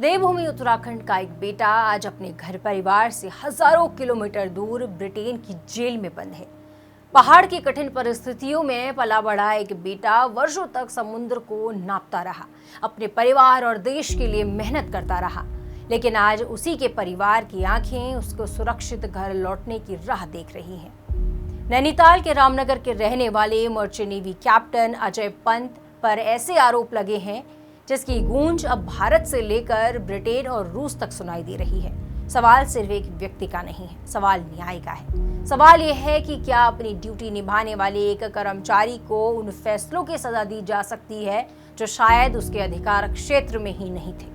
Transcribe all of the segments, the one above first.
देवभूमि उत्तराखंड का एक बेटा आज अपने घर परिवार से हजारों किलोमीटर दूर ब्रिटेन की जेल में बंद है। पहाड़ की कठिन परिस्थितियों में पला बड़ा एक बेटा वर्षों तक समुद्र को नापता रहा, अपने परिवार और देश के लिए मेहनत करता रहा। लेकिन आज उसी के परिवार की आंखें उसको सुरक्षित घर लौटने की राह देख रही हैं। नैनीताल के रामनगर के रहने वाले merchant navy captain Ajay Pant पर ऐसे आरोप लगे हैं जिसकी गूंज अब भारत से लेकर ब्रिटेन और रूस तक सुनाई दे रही है। सवाल सिर्फ एक व्यक्ति का नहीं है, सवाल न्याय का है। सवाल यह है कि क्या अपनी ड्यूटी निभाने वाले एक कर्मचारी को उन फैसलों की सजा दी जा सकती है जो शायद उसके अधिकार क्षेत्र में ही नहीं थे।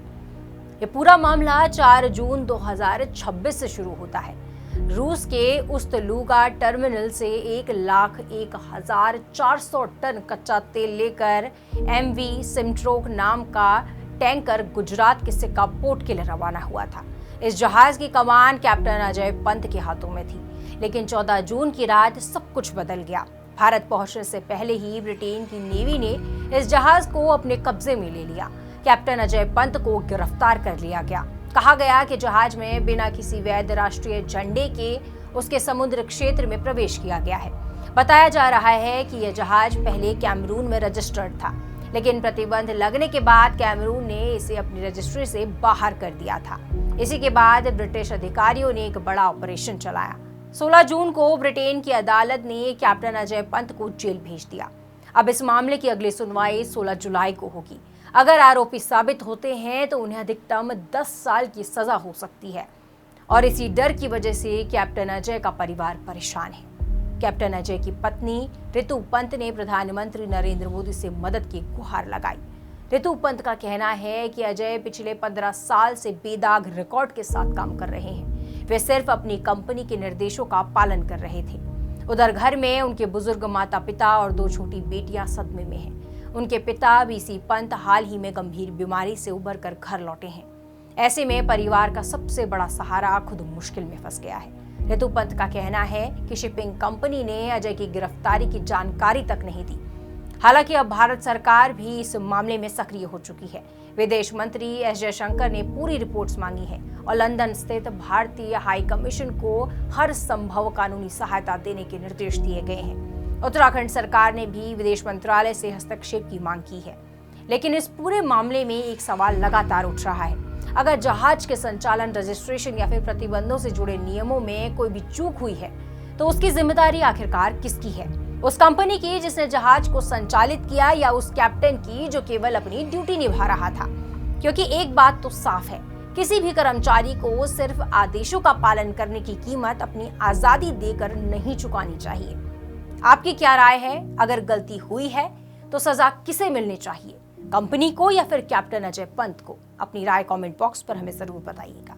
ये पूरा मामला 4 जून 2026 से शुरू होता है। रूस के उस्तलूगा टर्मिनल से 1,01,400 टन कच्चा तेल लेकर MV सिमट्रोक नाम का टैंकर गुजरात के सिक्का पोर्ट के लिए रवाना हुआ था। इस जहाज की कमान कैप्टन अजय पंत के हाथों में थी। लेकिन 14 जून की रात सब कुछ बदल गया। भारत पहुंचने से पहले ही ब्रिटेन की नेवी ने इस जहाज को अपने कब्जे में ले लिया। कैप्टन अजय पंत को गिरफ्तार कर लिया गया। कहा गया कि जहाज में बिना किसी वैध राष्ट्रीय झंडे के उसके समुद्र क्षेत्र में प्रवेश किया गया है। बताया जा रहा है कि यह जहाज पहले कैमरून में रजिस्टर्ड था, लेकिन प्रतिबंध लगने के बाद कैमरून ने इसे अपनी रजिस्ट्री से बाहर कर दिया था। इसी के बाद ब्रिटिश अधिकारियों ने एक बड़ा ऑपरेशन चलाया। 16 जून को ब्रिटेन की अदालत ने कैप्टन अजय पंत को जेल भेज दिया। अब इस मामले की अगली सुनवाई 16 जुलाई को होगी। अगर आरोपी साबित होते हैं तो उन्हें अधिकतम 10 साल की सजा हो सकती है और इसी डर की वजह से कैप्टन अजय का परिवार परेशान है। कैप्टन अजय की पत्नी रितु पंत ने प्रधानमंत्री नरेंद्र मोदी से मदद की गुहार लगाई। रितु पंत का कहना है कि अजय पिछले 15 साल से बेदाग रिकॉर्ड के साथ काम कर रहे हैं। वे सिर्फ अपनी कंपनी के निर्देशों का पालन कर रहे थे। उधर घर में उनके बुजुर्ग माता पिता और 2 छोटी बेटियां सदमे में हैं। उनके पिता BC पंत हाल ही में गंभीर बीमारी से उबर कर घर लौटे हैं। ऐसे में परिवार का सबसे बड़ा सहारा खुद मुश्किल में फंस गया है। रितु पंत का कहना है कि शिपिंग कंपनी ने अजय की गिरफ्तारी की जानकारी तक नहीं दी। हालांकि अब भारत सरकार भी इस मामले में सक्रिय हो चुकी है। विदेश मंत्री S जयशंकर ने पूरी रिपोर्ट्स मांगी है और लंदन स्थित भारतीय हाई कमीशन को हर संभव कानूनी सहायता देने के निर्देश दिए गए हैं। उत्तराखंड सरकार ने भी विदेश मंत्रालय से हस्तक्षेप की मांग की है। लेकिन इस पूरे मामले में एक सवाल लगातार उठ रहा है। अगर जहाज के संचालन, रजिस्ट्रेशन या फिर प्रतिबंधों से जुड़े नियमों में कोई भी चूक हुई है तो उसकी जिम्मेदारी आखिरकार किसकी है? उस कंपनी की जिसने जहाज को संचालित किया या उस कैप्टन की जो केवल अपनी ड्यूटी निभा रहा था? क्योंकि एक बात तो साफ है, किसी भी कर्मचारी को सिर्फ आदेशों का पालन करने की कीमत अपनी आजादी देकर नहीं चुकानी चाहिए। आपकी क्या राय है? अगर गलती हुई है तो सजा किसे मिलनी चाहिए, कंपनी को या फिर कैप्टन अजय पंत को? अपनी राय कमेंट बॉक्स पर हमें जरूर बताइएगा।